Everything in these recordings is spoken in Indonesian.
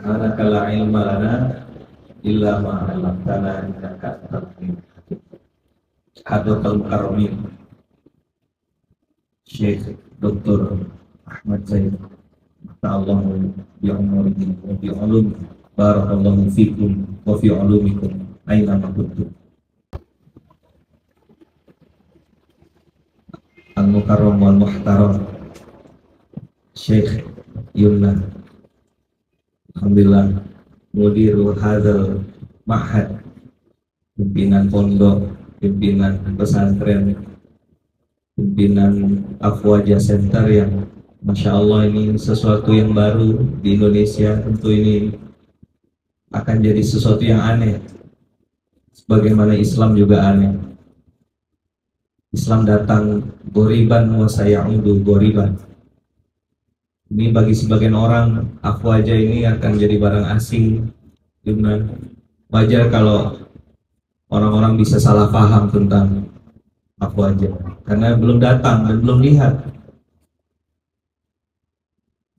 Subhanaka la ilma lana illa ma 'allamtana innaka antal alim hakim. Hadratul Mukarramin Syekh Dr. Ahmad Zaid ta'allahu bi umurihi wa bi ulumi barakallahu fikum wa fi ulumikum aina ma kuntum. Al-Mukarram wal Muhtaram Syekh Yumna, alhamdulillah, mudiru hadzal ma'had, pimpinan pondok, pimpinan pesantren, pimpinan Afwaja Center yang Masya Allah ini sesuatu yang baru di Indonesia. Tentu ini akan jadi sesuatu yang aneh, sebagaimana Islam juga aneh. Islam datang goriban wa sayaudu goriban. Ini bagi sebagian orang Afwaja ini akan jadi barang asing. Wajar kalau orang-orang bisa salah paham tentang Afwaja karena belum datang dan belum lihat.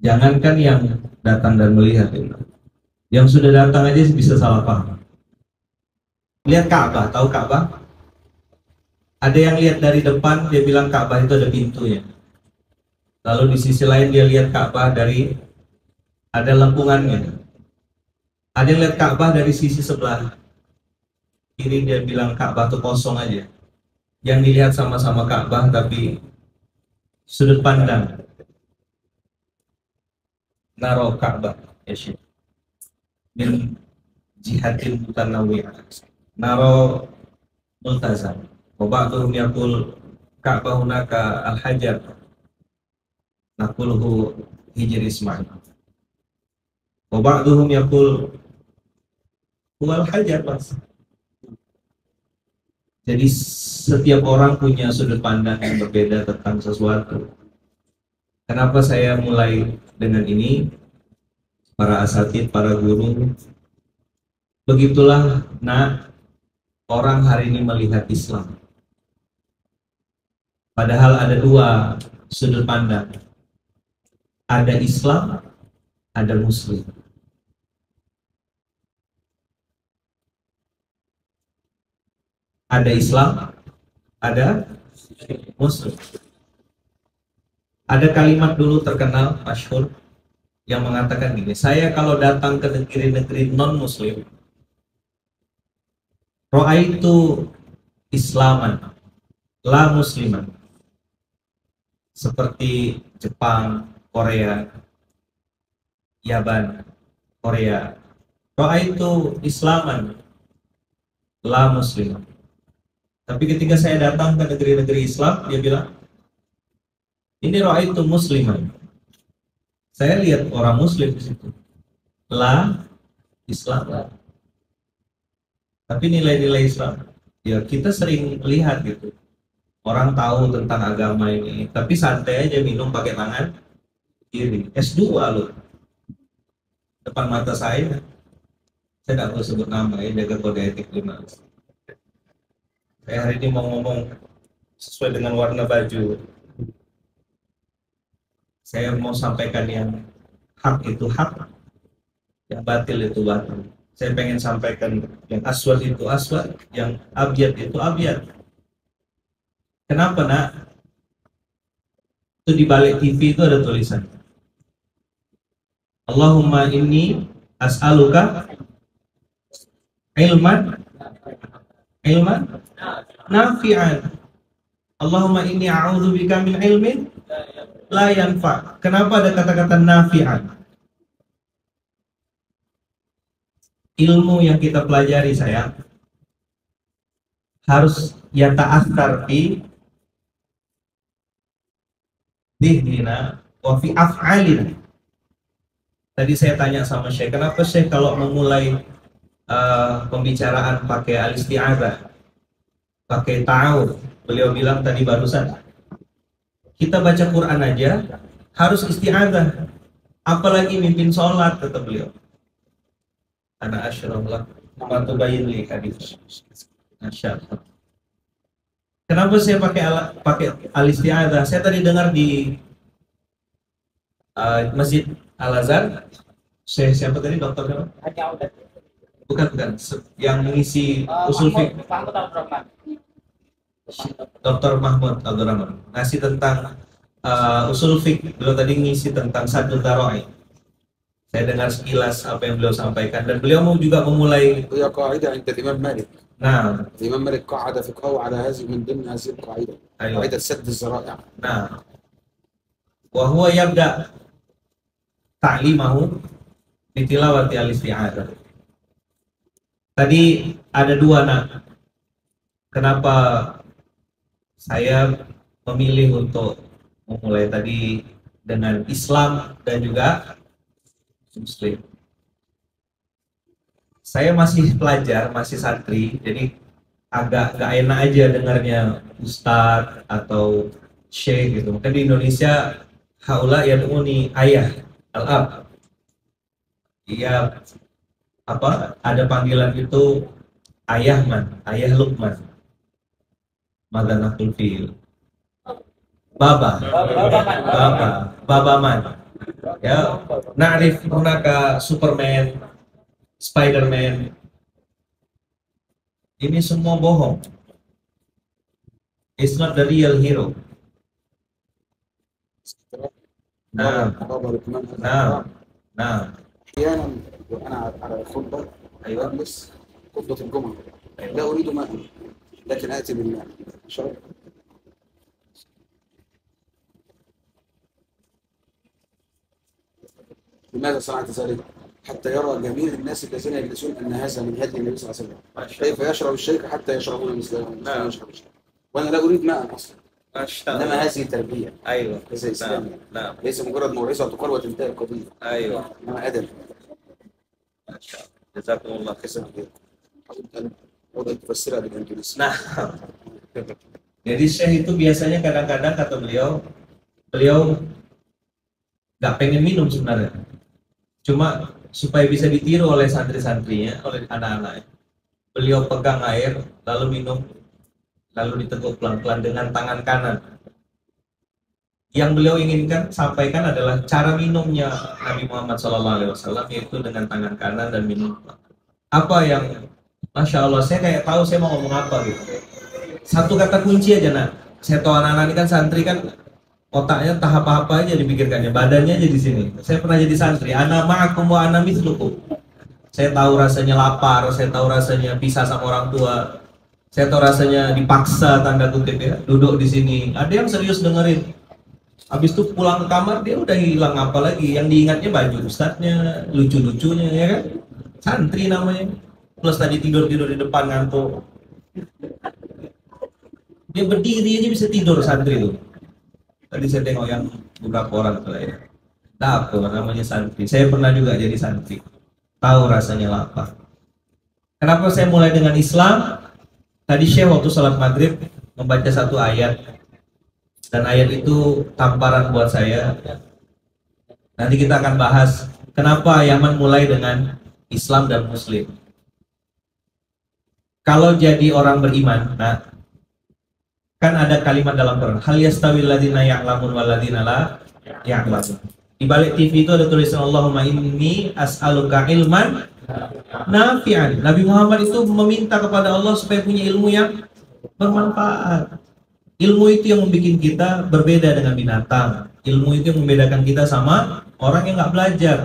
Jangankan yang datang dan melihat, yang sudah datang aja bisa salah paham. Lihat Ka'bah, tahu Ka'bah? Ada yang lihat dari depan, dia bilang Ka'bah itu ada pintunya. Lalu di sisi lain dia lihat Ka'bah dari ada lengkungannya. Ada yang lihat Ka'bah dari sisi sebelah kiri, dia bilang Ka'bah itu kosong aja. Yang dilihat sama-sama Ka'bah tapi sudut pandang. Naro Ka'bah ya Syekh min jihatin mutanawwi'ah, naro multazam. Wa ba'dhum yaqul Ka'bah hunaka al-hajar naquluhu hijr Ismail. Wa ba'dhum yaqul huwa al-hajar bas. Jadi setiap orang punya sudut pandang yang berbeda tentang sesuatu. Kenapa saya mulai dengan ini? Para asatid, para guru, begitulah orang hari ini melihat Islam. Padahal ada dua sudut pandang. Ada Islam, ada Muslim. Ada Islam, ada Muslim. Ada kalimat dulu terkenal, masyhur, yang mengatakan gini, saya kalau datang ke negeri-negeri non-Muslim, ra'aitu Islaman, la Musliman. Seperti Jepang, Korea, Yaban, Korea. Ra'aitu Islaman, la Musliman. Tapi ketika saya datang ke negeri-negeri Islam, dia bilang, ini ra'aitu Musliman. Saya lihat orang Muslim di situ. La Islam. Tapi nilai-nilai Islam, ya kita sering lihat gitu. Orang tahu tentang agama ini, tapi santai aja minum pakai tangan kiri. S2 loh. Depan mata saya. Saya tidak perlu sebut nama ya, jaga kode etik jurnalis. Saya hari ini mau ngomong sesuai dengan warna baju. Saya mau sampaikan yang hak itu hak, yang batil itu batil. Saya pengen sampaikan yang aswad itu aswad, yang abyad itu abyad. Kenapa nak? Itu di balik TV itu ada tulisan, Allahumma inni as'aluka ilman nafi'an. Allahumma inni a'udzubika min ilmin la yanfa. Kenapa ada kata-kata nafi'an? Ilmu yang kita pelajari sayang harus yata'athar fi dihnina wa fi af'alina. Tadi saya tanya sama Syekh, kenapa Syekh kalau memulai pembicaraan pakai al-isti'adzah, pakai ta'awudz? Beliau bilang tadi barusan, kita baca Quran aja harus isti'adzah, apalagi mimpin sholat, kata beliau. Ana asyrallah matu bayin li hadis. Masyaallah. Kenapa saya pakai al-isti'adzah? Saya tadi dengar di Masjid Al-Azhar, Siapa tadi dokter siapa? Bukan. Yang mengisi usul fik. Dr. Mahmud Abdurrahman ngasih tentang usul fik. Beliau tadi ngisi tentang Saddul Dhara'i. Saya dengar sekilas apa yang beliau sampaikan dan beliau mau juga memulai. هي قاعدة عند الإمام مالك. Nah, الإمام مالك قاعدة فقهية على هذه من ضمن هذه القاعدة. أيوة. قاعدة سد الذرائع. Nah, wa huwa yabda ta'limahu bitilawati al-isti'adzah. Tadi ada dua nak. Kenapa saya memilih untuk memulai tadi dengan Islam dan juga Muslim. Saya masih pelajar, masih santri, jadi agak gak enak aja dengarnya Ustadz atau Syekh gitu. Mungkin di Indonesia haula yad'uni ayah, al-ab. Iya, apa? Ada panggilan itu ayah Luqman. Madanatul fil. Baba man. Ya, na'rif hunaka Superman, Spiderman. Ini semua bohong. It's not the real hero. Nah. أحيانا وأنا على الخطبة أجلس خطبة الجمعة لا أريد ماء لكن آتي بالماء. شرب. لماذا صنعت ذلك؟ حتى يرى جميع الناس الذين يجلسون أن هذا من هدي النبي صلى الله عليه وسلم. كيف يشرب الشيخ حتى يشربون مثله. لا يشرب الشيخ. وأنا لا أريد ماء أصلا. إنما هذه تربية. أيوة. ليس إسلام. نعم. ليس مجرد موعظة تقال وتنتهي القضية. أيوة. إنما أدب. ما شاء الله. جزاكم الله خير. أود أن تفسرها بالإنجليزي. Nah, jadi Syekh itu biasanya kadang-kadang kata beliau nggak pengen minum sebenarnya, cuma supaya bisa ditiru oleh santri-santrinya, oleh anak-anaknya. Beliau pegang air, lalu minum, lalu diteguk pelan-pelan dengan tangan kanan. Yang beliau inginkan sampaikan adalah cara minumnya Nabi Muhammad SAW, yaitu dengan tangan kanan dan minum. Apa yang, Masya Allah, saya kayak tahu saya mau ngomong apa gitu. Satu kata kunci aja nak. Saya tahu anak-anak ini kan santri kan otaknya tahap apa aja dipikirkannya, badannya aja di sini. Saya pernah jadi santri. Ana ma'akum wa ana mithlukum. Saya tahu rasanya lapar, saya tahu rasanya pisah sama orang tua. Saya tahu rasanya dipaksa tanda kutip ya, duduk di sini. Ada yang serius dengerin. Habis itu pulang ke kamar dia udah hilang apa lagi. Yang diingatnya baju ustadznya, lucu-lucunya ya kan. Santri namanya. Plus tadi tidur di depan ngantuk. Dia berdiri aja bisa tidur santri itu. Tadi saya tengok yang beberapa orang tuh ya. Apa namanya santri. Saya pernah juga jadi santri. Tahu rasanya lapar. Kenapa saya mulai dengan Islam? Tadi Syekh waktu salat maghrib membaca satu ayat. Dan ayat itu tamparan buat saya. Nanti kita akan bahas kenapa Yaman mulai dengan Islam dan Muslim. Kalau jadi orang beriman, nah, kan ada kalimat dalam Quran, hal yastawil ladzina ya'lamun wal ladzina la ya'lamun. Di balik TV itu ada tulisan Allahumma inni as'aluka ilman nafi'an. Nabi Muhammad itu meminta kepada Allah supaya punya ilmu yang bermanfaat. Ilmu itu yang membuat kita berbeda dengan binatang. Ilmu itu yang membedakan kita sama orang yang nggak belajar.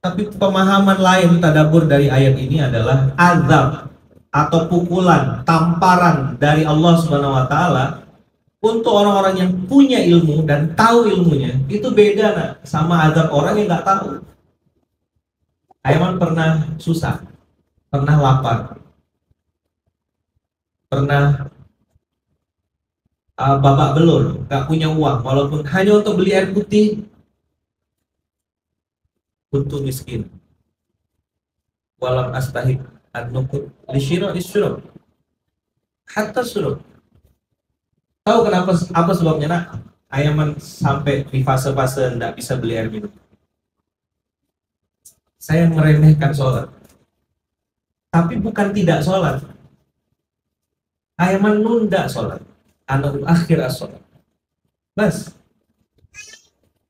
Tapi pemahaman lain tadabbur dari ayat ini adalah azab atau pukulan, tamparan dari Allah Subhanahu wa taala untuk orang-orang yang punya ilmu dan tahu ilmunya. Itu beda nah, sama azab orang yang nggak tahu. Aiman pernah susah, pernah lapar, pernah babak belur, nggak punya uang, walaupun hanya untuk beli air putih, untuk miskin. Walam astahik an-nukut lisyira isyurub hatta surub. Tahu kenapa, apa sebabnya nak? Ayaman sampai di fase-fase tidak bisa beli air minum. Saya meremehkan sholat, tapi bukan tidak sholat. Ayaman nunda sholat, anak akhir sholat. Bas,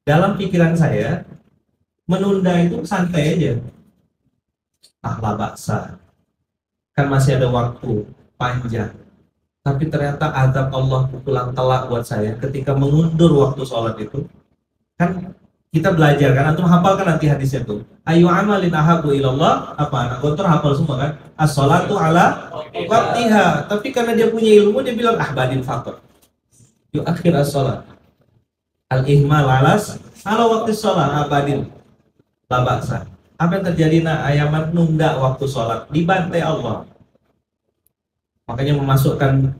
dalam pikiran saya menunda itu santai aja. La baksa. Kan masih ada waktu panjang. Tapi ternyata azab Allah pulang telak buat saya ketika mengundur waktu sholat itu. Kan kita belajar kan, antum hafal kan nanti hadisnya tuh. Ayu amalin ahabu ilallah, apa anak gontor hafal semua kan? As-sholatu ala waktiha. Tapi karena dia punya ilmu, dia bilang badil faktor. Yuk akhir as-sholat. Al-ihmal alas ala waktu sholat abadil labaksa. Apa yang terjadi ayaman nunda waktu sholat, dibantai Allah. Makanya memasukkan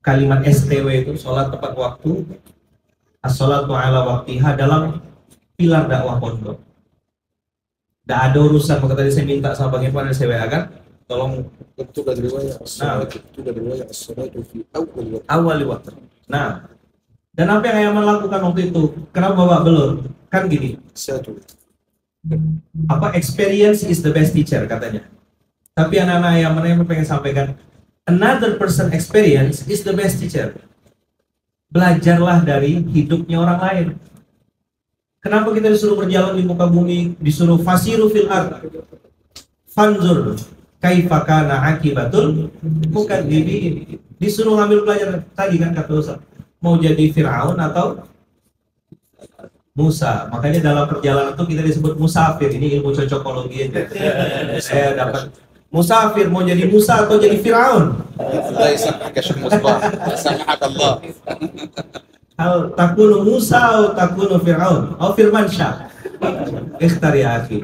kalimat STW itu, sholat tepat waktu, as-sholatu ala waktiha, dalam pilar dakwah pondok. Tidak ada urusan, maka tadi saya minta sama Bang Irfan dan saya WA kan, tolong itu dari riwayat as-salatu fi awal waktu. Nah, dan apa yang Ayaman lakukan waktu itu? Kenapa Bapak belur? Kan gini, experience is the best teacher katanya. Tapi anak-anak Ayaman yang pengen sampaikan, another person experience is the best teacher. Belajarlah dari hidupnya orang lain. Kenapa kita disuruh berjalan di muka bumi, disuruh fasiru fil ard, fanzur kaifa kana akibatul mukadzibin. Disuruh ngambil pelajaran tadi kan kata Ustaz, mau jadi Firaun atau Musa. Makanya dalam perjalanan itu kita disebut musafir. Ini ilmu cocokologi. Saya dapat musafir, mau jadi Musa atau jadi Firaun. Hal takunu Musa atau takunu Firaun atau Firman Syah. Ikhtar ya akhi.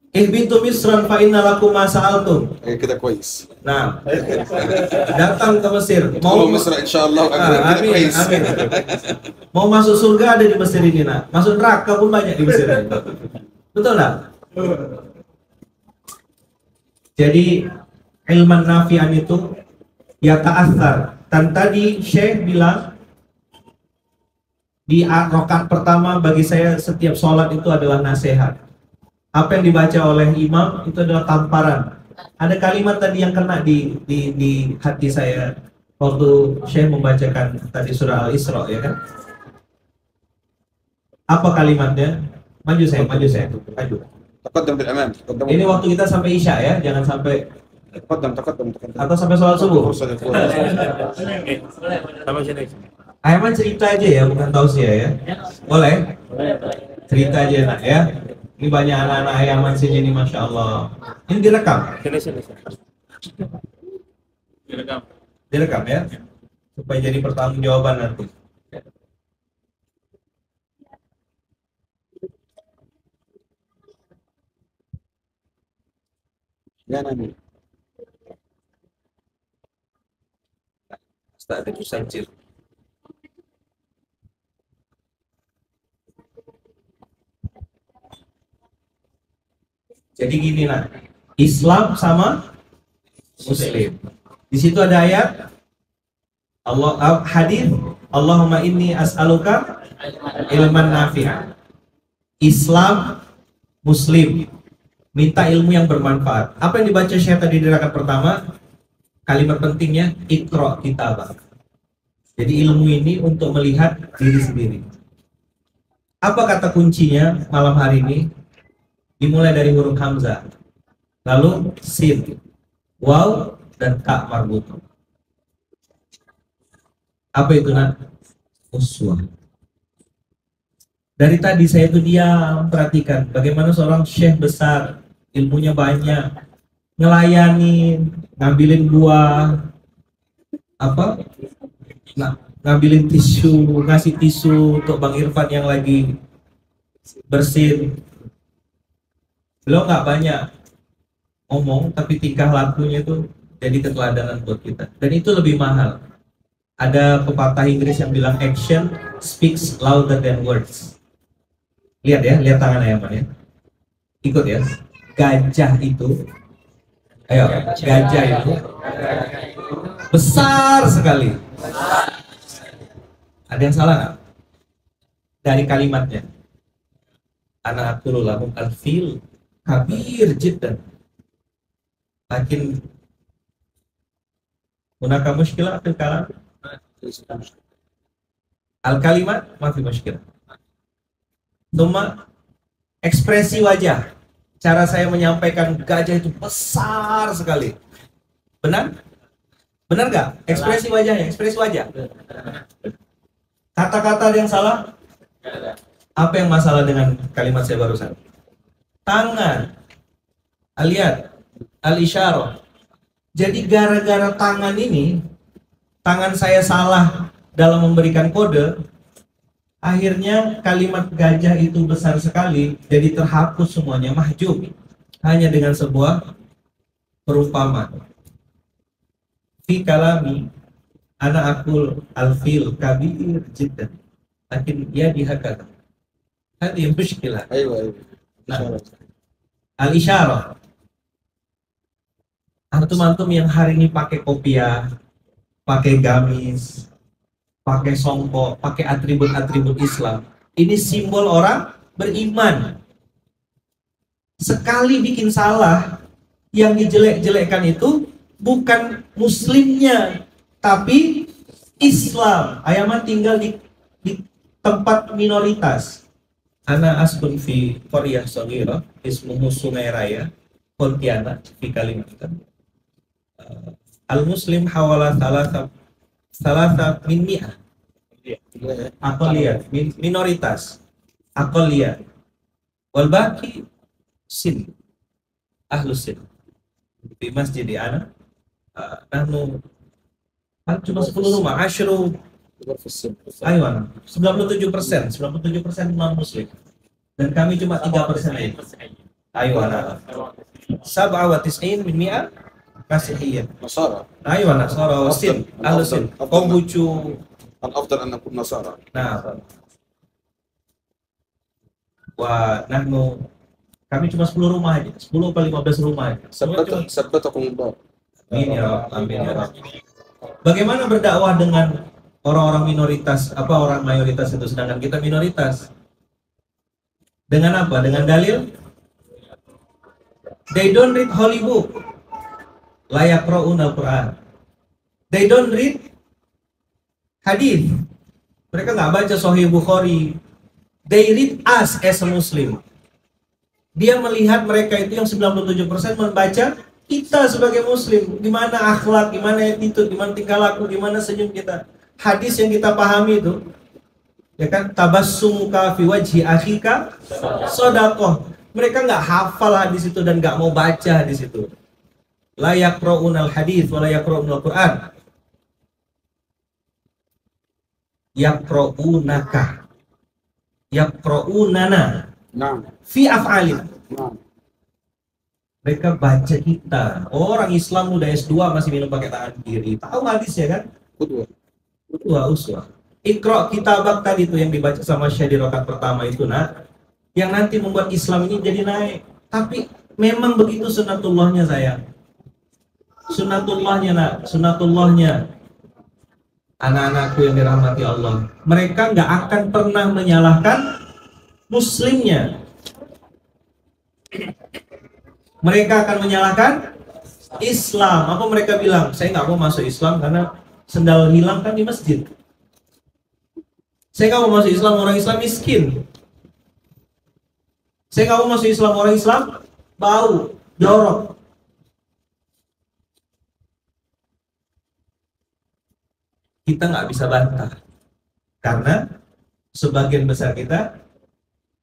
Ihbitu Misran fa inna lakum ma sa'altum. Kita kuis. Nah, datang ke Mesir. Mau Misra insyaallah amin. Mau masuk surga ada di Mesir ini, nak. Masuk neraka pun banyak di Mesir ini. Betul enggak? Jadi ilman nafi'an itu ya ta'athar. Dan tadi Syekh bilang di rakaat pertama bagi saya setiap sholat itu adalah nasihat. Apa yang dibaca oleh imam itu adalah tamparan. Ada kalimat tadi yang kena di hati saya waktu Syekh membacakan tadi surah Al-Isra, ya kan? Apa kalimatnya? Maju saya. Taqaddam bil amam. Ini waktu kita sampai Isya ya, jangan sampai taqaddam. atau sampai sholat subuh. Ayaman cerita aja ya, bukan tausiah ya. Boleh? Cerita aja nak ya. Ini banyak anak-anak Ayaman sini nih, masya Allah. Ini direkam. Direkam ya, supaya jadi pertanggungjawaban nanti. Ya Nabi. Tak ada tusajil. Jadi gini lah, Islam sama Muslim. Di situ ada ayat hadis Allahumma inni as'aluka ilman nafi'an. Islam, Muslim, minta ilmu yang bermanfaat. Apa yang dibaca Syekh tadi di rakaat pertama? Kalimat pentingnya iqra kitabak. Jadi ilmu ini untuk melihat diri sendiri. Apa kata kuncinya malam hari ini? Dimulai dari huruf hamzah, lalu sin, waw, dan ka marbutah. Apa itu nak? Uswah. Dari tadi saya itu diam perhatikan bagaimana seorang syekh besar, ilmunya banyak, ngelayani, ngambilin buah, ngambilin tisu, ngasih tisu untuk Bang Irfan yang lagi bersin. Beliau nggak banyak ngomong, tapi tingkah lakunya itu jadi keteladanan buat kita. Dan itu lebih mahal. Ada pepatah Inggris yang bilang action speaks louder than words. Lihat ya, lihat tangan Ayaman ya. Ikut ya. Gajah itu, gajah itu besar sekali. Ada yang salah nggak? Dari kalimatnya. Ana aqulu lahum al-fil kabir jiddan. Lakin hunaka mushkilah fil kalam. Al-kalimat ma fi mushkilah. Cuma ekspresi wajah, cara saya menyampaikan gajah itu besar sekali. Benar? Benar nggak? Ekspresi wajahnya, ekspresi wajah. Kata-kata yang salah? Apa yang masalah dengan kalimat saya barusan? Tangan. Lihat, al-isyarah. Jadi gara-gara tangan ini, tangan saya salah dalam memberikan kode, akhirnya kalimat gajah itu besar sekali, jadi terhapus semuanya, mahjub. Hanya dengan sebuah perumpamaan. Fi kalami, ana akul al-fil kabir jiddan. Lakin ya dihakata. Hadi mushkilah. ايوه Nah, al-isyarah. Antum-antum yang hari ini pakai kopiah, pakai gamis, pakai songkok, pakai atribut-atribut Islam. Ini simbol orang beriman. Sekali bikin salah, yang dijelek-jelekkan itu bukan muslimnya, tapi Islam. Ayaman tinggal di tempat minoritas. Ana asbun fi qaryah shaghirah ismuhu Sungai Raya, Pontianak, fi Kalimantan. Al-muslim hawala salasa min mi'ah. Aqliyah, minoritas. Aqliyah. Wal baqi sin. Ahlus sin. Di masjid ana nahnu cuma 10 rumah, asyru. في السن Ayo, 97% non muslim. Dan kami cuma 3% aja. Ayo anak. 97 min mi'ah Masihiyah. نصارى Ayo anak, Sara Sin, Ahlus Sin. Konghucu. الافضل ان نكون نصارى Nah, wah, nahnu kami cuma 10 rumah aja, 10 atau 15 rumah aja. ثبتكم الله. Amin ya Rabb, amin ya Rabb. Bagaimana berdakwah dengan orang-orang minoritas, orang mayoritas itu, sedangkan kita minoritas? Dengan apa? Dengan dalil? They don't read holy book. La yaqra'una al-Quran. They don't read hadith. Mereka nggak baca Sahih Bukhari. They read us as a Muslim. Dia melihat mereka itu yang 97% membaca kita sebagai Muslim. Gimana akhlak, gimana attitude, gimana tingkah laku, gimana senyum kita. Hadis yang kita pahami itu, ya kan, tabassumuka fi wajhi akhika shadaqah. Mereka nggak hafal hadis itu dan nggak mau baca hadis itu. La yaqra'unal hadis wa la yaqra'unal Qur'an. Yaqra'unaka. Yaqra'unana. نعم Fi af'alin. نعم Mereka baca kita. Orang Islam udah S2 masih minum pakai tangan kiri. Tahu hadis ya kan? قدوة Uswah. Iqra kitabak tadi itu yang dibaca sama Syekh di rakaat pertama itu, yang nanti membuat Islam ini jadi naik. Tapi memang begitu sunatullahnya sayang. Sunatullahnya anak-anakku yang dirahmati Allah. Mereka nggak akan pernah menyalahkan muslimnya. Mereka akan menyalahkan Islam. Apa mereka bilang? Saya nggak mau masuk Islam karena sendal hilang kan di masjid. Saya nggak mau masuk Islam, orang Islam miskin. Saya nggak mau masuk Islam, orang Islam bau, jorok. Kita nggak bisa bantah karena sebagian besar kita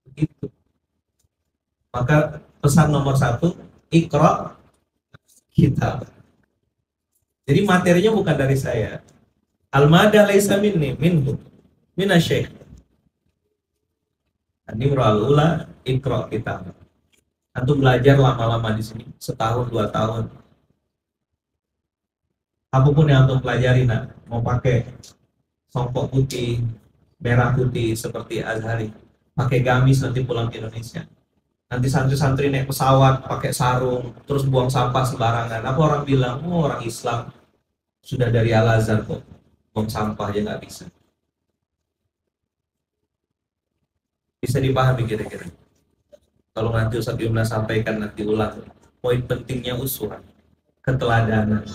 begitu. Maka pesan nomor 1, Iqra kitab. Jadi materinya bukan dari saya. Al-madah laisa minni, minhu, minasyaikh. An-nimrul ula Iqra kitab. Antum belajar lama-lama di sini, setahun 2 tahun. Apapun yang antum pelajari, mau pakai songkok putih, merah putih seperti Azhari, pakai gamis nanti pulang ke Indonesia. Nanti santri-santri naik pesawat pakai sarung terus buang sampah sembarangan. Apa orang bilang? Oh, orang Islam sudah dari Al-Azhar kok, buang sampah aja nggak bisa. Bisa dipahami kira-kira? Kalau nanti Ustaz Yumna sampaikan, nanti ulang poin pentingnya uswah, keteladanan.